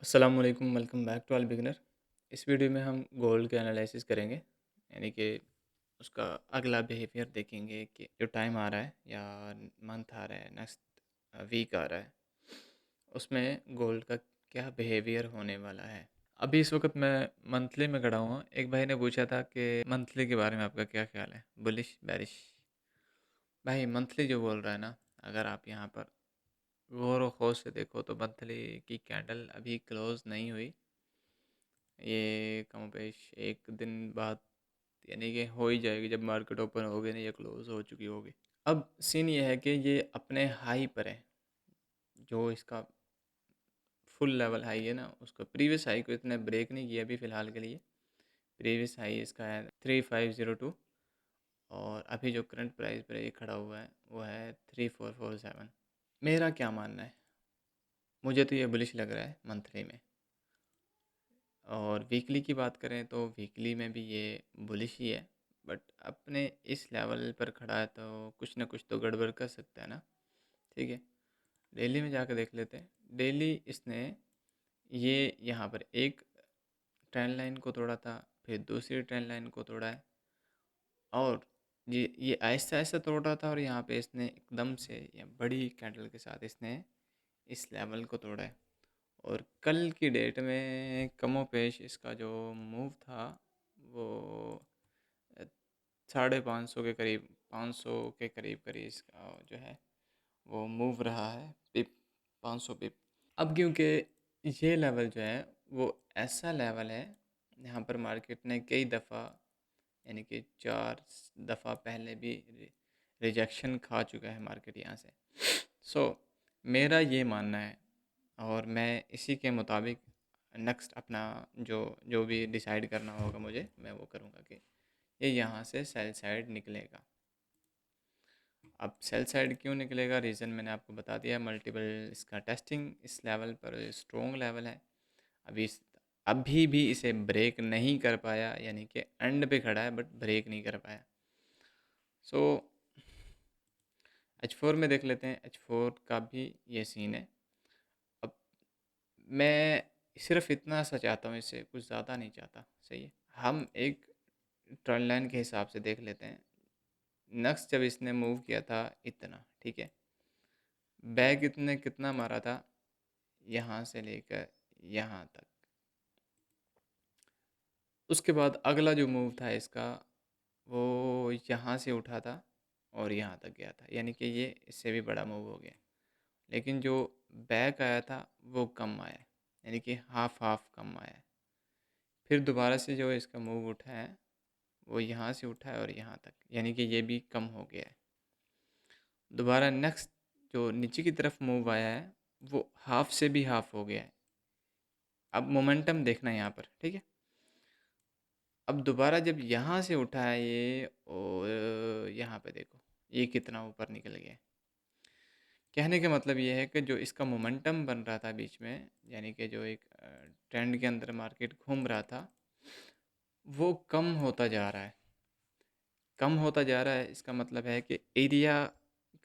अस्सलाम वालेकुम, welcome back to all beginner. इस वीडियो में हम गोल्ड के एनालिसिस करेंगे, यानी कि उसका अगला बिहेवियर देखेंगे कि जो टाइम आ रहा है या मंथ आ रहा है, नेक्स्ट वीक आ रहा है, उसमें गोल्ड का क्या बिहेवियर होने वाला है। अभी इस वक्त मैं मंथली में खड़ा हुआ। एक भाई ने पूछा था कि मंथली के बारे में आपका क्या ख्याल है, बुलिश बैरिश। भाई मंथली जो बोल रहा है ना, अगर आप यहाँ पर गौर व खौफ से देखो तो मंथली की कैंडल अभी क्लोज नहीं हुई। ये कमोबेश एक दिन बाद यानी कि हो ही जाएगी जब मार्केट ओपन होगी, नहीं ये क्लोज हो चुकी होगी। अब सीन ये है कि ये अपने हाई पर है, जो इसका फुल लेवल हाई है ना, उसका प्रीवियस हाई को इतने ब्रेक नहीं किया अभी फ़िलहाल के लिए। प्रीवियस हाई इसका है 3502 और अभी जो करंट प्राइस पर ये खड़ा हुआ है वो है 3447। मेरा क्या मानना है, मुझे तो ये बुलिश लग रहा है मंथली में। और वीकली की बात करें तो वीकली में भी ये बुलिश ही है, बट अपने इस लेवल पर खड़ा है तो कुछ ना कुछ तो गड़बड़ कर सकता है ना। ठीक है, डेली में जाकर देख लेते हैं। डेली इसने ये यहाँ पर एक ट्रेंड लाइन को तोड़ा था, फिर दूसरी ट्रेंड लाइन को तोड़ा है, और ये आहिस्ता आहिस्ता तोड़ रहा था, और यहाँ पे इसने एकदम से ये बड़ी कैंडल के साथ इसने इस लेवल को तोड़ा है। और कल की डेट में कमोपेश इसका जो मूव था वो 550 के करीब, 500 के करीब करीब इसका जो है वो मूव रहा है, पिप, 500 पिप। अब क्योंकि ये लेवल जो है वो ऐसा लेवल है, यहाँ पर मार्केट ने कई दफ़ा यानी कि 4 दफ़ा पहले भी रिजेक्शन खा चुका है मार्केट यहाँ से। सो मेरा ये मानना है, और मैं इसी के मुताबिक नेक्स्ट अपना जो जो भी डिसाइड करना होगा मुझे, मैं वो करूँगा कि ये यहाँ से सेल साइड निकलेगा। अब सेल साइड क्यों निकलेगा, रीज़न मैंने आपको बता दिया। मल्टीपल इसका टेस्टिंग इस लेवल पर स्ट्रॉन्ग लेवल है। अभी भी इसे ब्रेक नहीं कर पाया, यानी कि एंड पे खड़ा है बट ब्रेक नहीं कर पाया। सो H4 में देख लेते हैं। H4 का भी ये सीन है। अब मैं सिर्फ इतना सा चाहता हूँ इससे, कुछ ज़्यादा नहीं चाहता। सही है, हम एक ट्रेंड लाइन के हिसाब से देख लेते हैं। नेक्स्ट जब इसने मूव किया था इतना, ठीक है, बैग इतने कितना मारा था, यहाँ से लेकर यहाँ तक। उसके बाद अगला जो मूव था इसका वो यहाँ से उठा था और यहाँ तक गया था, यानी कि ये इससे भी बड़ा मूव हो गया। लेकिन जो बैक आया था वो कम आया, यानी कि हाफ हाफ कम आया। फिर दोबारा से जो इसका मूव उठा है वो यहाँ से उठा है और यहाँ तक, यानी कि ये भी कम हो गया है। दोबारा नेक्स्ट जो नीचे की तरफ मूव आया है वो हाफ से भी हाफ हो गया है। अब मोमेंटम देखना है यहाँ पर, ठीक है। अब दोबारा जब यहाँ से उठा है ये, और यहाँ पे देखो ये कितना ऊपर निकल गया है। कहने का मतलब ये है कि जो इसका मोमेंटम बन रहा था बीच में, यानी कि जो एक ट्रेंड के अंदर मार्केट घूम रहा था, वो कम होता जा रहा है। कम होता जा रहा है, इसका मतलब है कि एरिया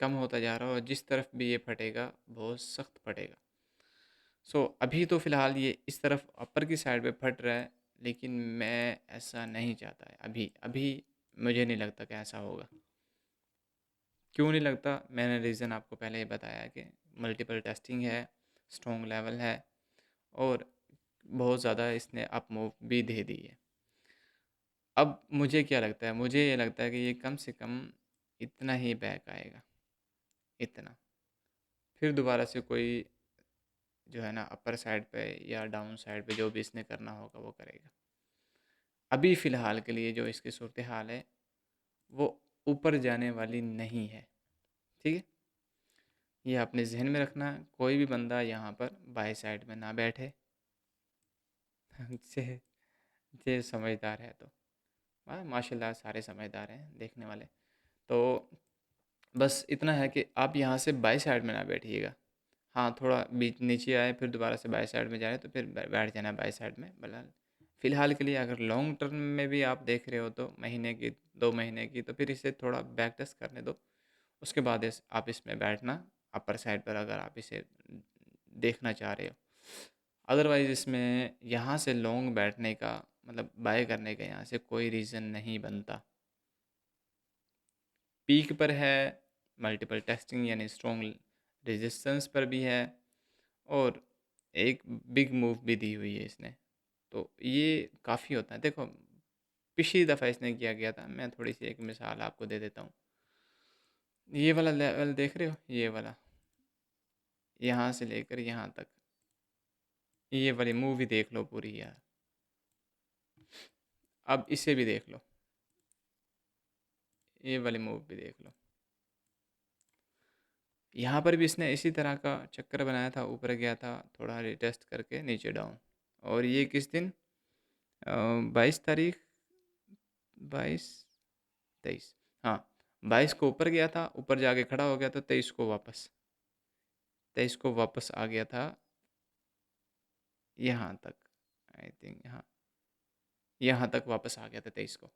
कम होता जा रहा है, और जिस तरफ भी ये फटेगा बहुत सख्त फटेगा। सो अभी तो फ़िलहाल ये इस तरफ अपर की साइड पे फट रहा है, लेकिन मैं ऐसा नहीं चाहता है अभी। अभी मुझे नहीं लगता कि ऐसा होगा। क्यों नहीं लगता, मैंने रीज़न आपको पहले ही बताया कि मल्टीपल टेस्टिंग है, स्ट्रॉन्ग लेवल है, और बहुत ज़्यादा इसने अप मूव भी दे दी है। अब मुझे क्या लगता है, मुझे ये लगता है कि ये कम से कम इतना ही बैक आएगा, इतना। फिर दोबारा से कोई जो है ना अपर साइड पे या डाउन साइड पे जो भी इसने करना होगा वो करेगा। अभी फ़िलहाल के लिए जो इसकी सूरत हाल है वो ऊपर जाने वाली नहीं है, ठीक है। ये अपने जहन में रखना, कोई भी बंदा यहाँ पर बाई साइड में ना बैठे जे जे समझदार है तो, माशाल्लाह सारे समझदार हैं देखने वाले। तो बस इतना है कि आप यहाँ से बाई साइड में ना बैठिएगा। हाँ, थोड़ा बीच नीचे आए फिर दोबारा से बाई साइड में जाए तो फिर बैठ जाना बाई साइड में। बहरहाल फ़िलहाल के लिए अगर लॉन्ग टर्म में भी आप देख रहे हो तो महीने की, 2 महीने की, तो फिर इसे थोड़ा बैक टेस्ट करने दो। उसके बाद आप इसमें बैठना अपर साइड पर, अगर आप इसे देखना चाह रहे हो। अदरवाइज़ इसमें यहाँ से लॉन्ग बैठने का मतलब बाय करने का यहाँ से कोई रीज़न नहीं बनता। पीक पर है, मल्टीपल टेस्टिंग यानी स्ट्रॉन्ग रेजिस्टेंस पर भी है, और एक बिग मूव भी दी हुई है इसने। तो ये काफ़ी होता है। देखो पिछली दफ़ा इसने किया गया था, मैं थोड़ी सी एक मिसाल आपको दे देता हूँ। ये वाला लेवल देख रहे हो, ये वाला, यहाँ से लेकर यहाँ तक, ये वाली मूवी देख लो पूरी यार। अब इसे भी देख लो, ये वाली मूवी भी देख लो। यहाँ पर भी इसने इसी तरह का चक्कर बनाया था, ऊपर गया था, थोड़ा रिटेस्ट करके नीचे डाउन। और ये किस दिन, 22 तारीख, 22, 23, हाँ, 22 को ऊपर गया था, ऊपर जाके खड़ा हो गया था, 23 को वापस आ गया था यहाँ तक, आई थिंक यहाँ तक वापस आ गया था 23 को।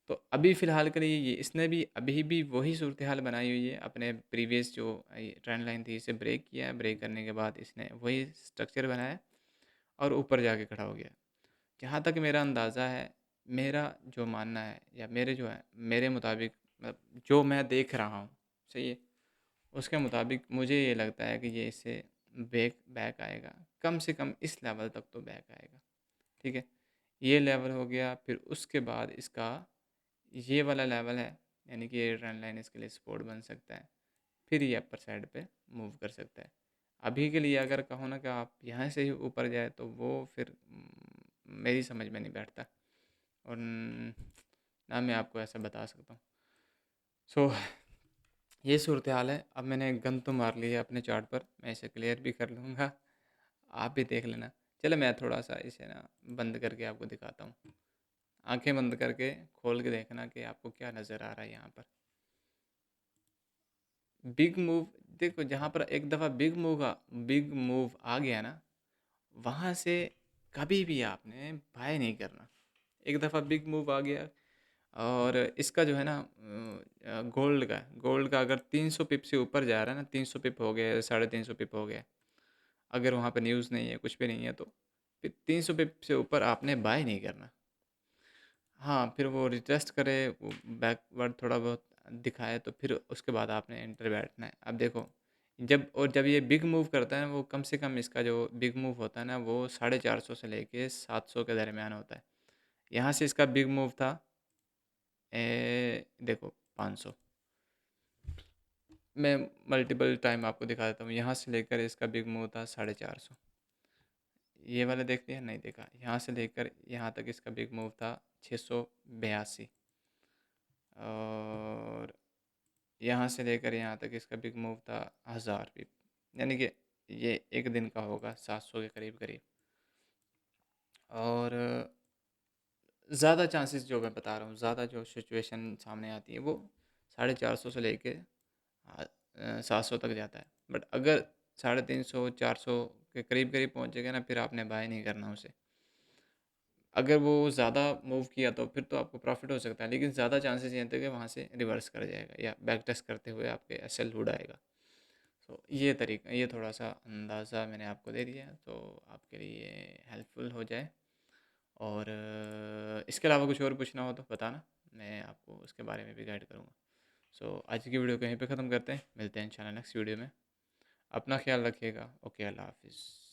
तो अभी फ़िलहाल के लिए ये इसने भी अभी भी वही सूरत हाल बनाई हुई है। अपने प्रीवियस जो ट्रेंड लाइन थी इसे ब्रेक किया है, ब्रेक करने के बाद इसने वही स्ट्रक्चर बनाया और ऊपर जाके खड़ा हो गया। जहाँ तक मेरा अंदाज़ा है, मेरा जो मानना है, या मेरे मुताबिक, मतलब जो मैं देख रहा हूँ, सही है, उसके मुताबिक मुझे ये लगता है कि ये इससे बैक बैक आएगा, कम से कम इस लेवल तक तो बैक आएगा। ठीक है, ये लेवल हो गया, फिर उसके बाद इसका ये वाला लेवल है, यानी कि ये ट्रेंड लाइन इसके लिए सपोर्ट बन सकता है। फिर ये अपर साइड पे मूव कर सकता है। अभी के लिए अगर कहो ना कि आप यहाँ से ही ऊपर जाए, तो वो फिर मेरी समझ में नहीं बैठता, और ना मैं आपको ऐसा बता सकता हूँ। सो ये सूरत हाल है। अब मैंने एक गन तो मार ली है अपने चार्ट पर, मैं इसे क्लियर भी कर लूँगा, आप भी देख लेना। चलो मैं थोड़ा सा इसे ना बंद करके आपको दिखाता हूँ। आंखें बंद करके खोल के देखना कि आपको क्या नज़र आ रहा है यहाँ पर। बिग मूव, देखो जहाँ पर एक दफ़ा बिग मूव आ गया ना, वहाँ से कभी भी आपने बाय नहीं करना। एक दफ़ा बिग मूव आ गया, और इसका जो है ना, गोल्ड का अगर 300 पिप से ऊपर जा रहा है ना, 300 पिप हो गया, 350 पिप हो गया, अगर वहाँ पर न्यूज़ नहीं है, कुछ भी नहीं है, तो फिर 300 पिप से ऊपर आपने बाय नहीं करना। हाँ, फिर वो रिटेस्ट करे, वो बैकवर्ड थोड़ा बहुत दिखाए, तो फिर उसके बाद आपने एंटर बैठना है। अब देखो, जब ये बिग मूव करता है, वो कम से कम इसका जो बिग मूव होता है ना, वो 450 से लेके 700 के दरमियान होता है। यहाँ से इसका बिग मूव था, देखो 500। मैं मल्टीपल टाइम आपको दिखा देता हूँ। यहाँ से लेकर इसका बिग मूव था 450। ये वाला देख लिया, नहीं देखा। यहाँ से लेकर यहाँ तक इसका बिग मूव था 682, और यहाँ से लेकर यहाँ तक इसका बिग मूव था 1000 पिप, यानी कि ये एक दिन का होगा 700 के करीब करीब। और ज़्यादा चांसेस जो मैं बता रहा हूँ, ज़्यादा जो सिचुएशन सामने आती है, वो 450 से लेके 700 तक जाता है। बट अगर 350 400 के करीब करीब पहुँचेगा ना, फिर आपने बाय नहीं करना उसे। अगर वो ज़्यादा मूव किया तो फिर तो आपको प्रॉफिट हो सकता है, लेकिन ज़्यादा चांसेस ये होते हैं कि वहाँ से रिवर्स कर जाएगा, या बैक टेस्ट करते हुए आपके एसएल हुड आएगा। तो ये तरीका, ये थोड़ा सा अंदाज़ा मैंने आपको दे दिया, तो आपके लिए हेल्पफुल हो जाए। और इसके अलावा कुछ और पूछना हो तो बताना, मैं आपको उसके बारे में भी गाइड करूँगा। सो आज की वीडियो को यहीं पे ख़त्म करते हैं, मिलते हैं इंशाल्लाह नेक्स्ट वीडियो में। अपना ख्याल रखिएगा। ओके, अल्लाह हाफिज़।